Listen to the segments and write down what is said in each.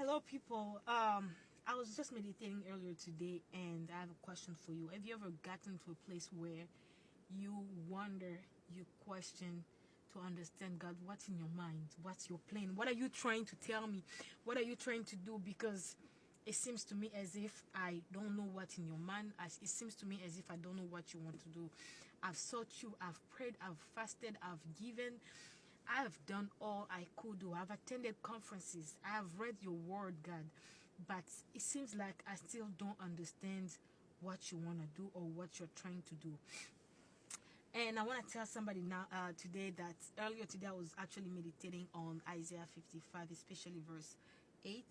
Hello, people. I was just meditating earlier today, and I have a question for you. Have you ever gotten to a place where you wonder, you question to understand God? What's in your mind? What's your plan? What are you trying to tell me? What are you trying to do? Because it seems to me as if I don't know what's in your mind. It seems to me as if I don't know what you want to do. I've sought you, I've prayed, I've fasted, I've given. I have done all I could do. I've attended conferences. I have read your word, God. But it seems like I still don't understand what you want to do or what you're trying to do. And I want to tell somebody now today that earlier today I was actually meditating on Isaiah 55, especially verse 8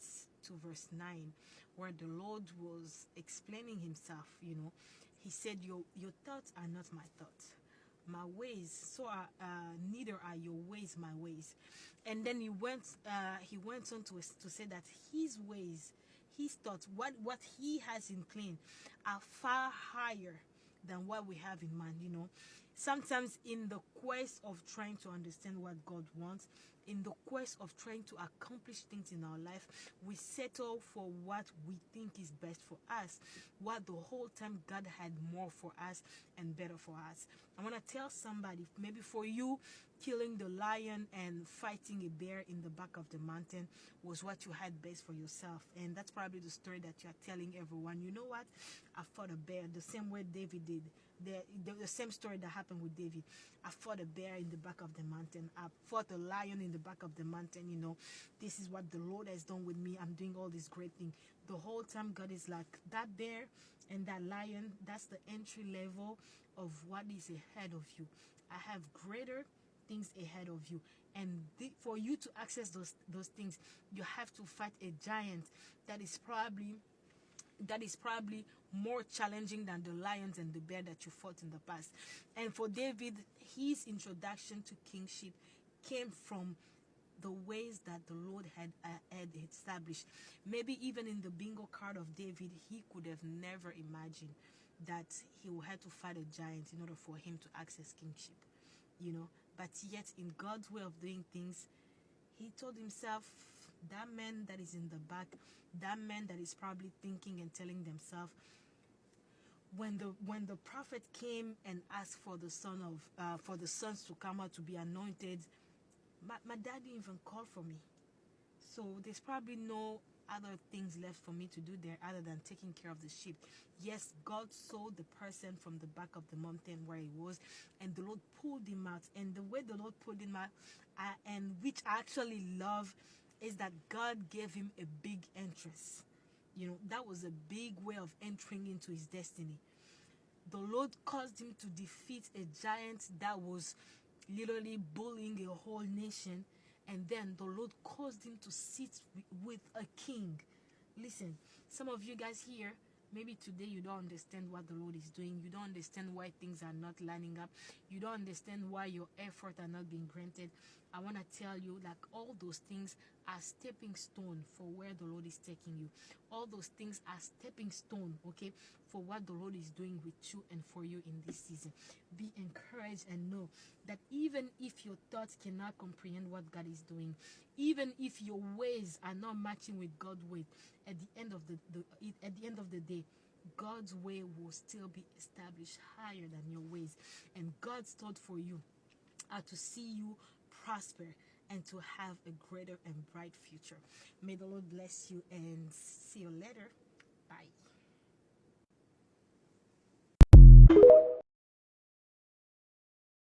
to verse 9, where the Lord was explaining himself. He said, your thoughts are not my thoughts, my ways so are neither are your ways my ways. And then he went on to say that his ways, his thoughts, what he has in plan are far higher than what we have in mind. Sometimes in the quest of trying to understand what God wants, in the quest of trying to accomplish things in our life, we settle for what we think is best for us, what the whole time God had more for us and better for us. I want to tell somebody, maybe for you, killing the lion and fighting a bear in the back of the mountain was what you had best for yourself, and that's probably the story that you're telling everyone. You know what? I fought a bear the same way David did. The same story that happened with David. I fought a bear in the back of the mountain. I fought a lion in the back of the mountain. This is what the Lord has done with me. I'm doing all this great thing. The whole time God is like, that bear and that lion, that's the entry level of what is ahead of you. I have greater things ahead of you, and for you to access those things, you have to fight a giant that is probably more challenging than the lions and the bear that you fought in the past. And for David, his introduction to kingship came from the ways that the Lord had established. Maybe even in the bingo card of David, he could have never imagined that he would have to fight a giant in order for him to access kingship. But yet in God's way of doing things, he told himself, that man that is in the back, that man that is probably thinking and telling themselves, when the prophet came and asked for the sons to come out to be anointed, my dad didn't even call for me. So there's probably no other things left for me to do there other than taking care of the sheep. Yes, God saw the person from the back of the mountain where he was, and the Lord pulled him out. And the way the Lord pulled him out, and which I actually love, is that God gave him a big entrance. That was a big way of entering into his destiny. The Lord caused him to defeat a giant that was literally bullying a whole nation, and then the Lord caused him to sit with a king. Listen, some of you guys here, maybe today you don't understand what the Lord is doing. You don't understand why things are not lining up. You don't understand why your efforts are not being granted. I want to tell you, like, all those things are stepping stone for where the Lord is taking you. All those things are stepping stone, okay, for what the Lord is doing with you and for you in this season. Be encouraged and know that even if your thoughts cannot comprehend what God is doing, even if your ways are not matching with God's way, at the end of the day, God's way will still be established higher than your ways, and God's thought for you are to see you prosper and to have a greater and bright future. May the Lord bless you, and see you later. Bye.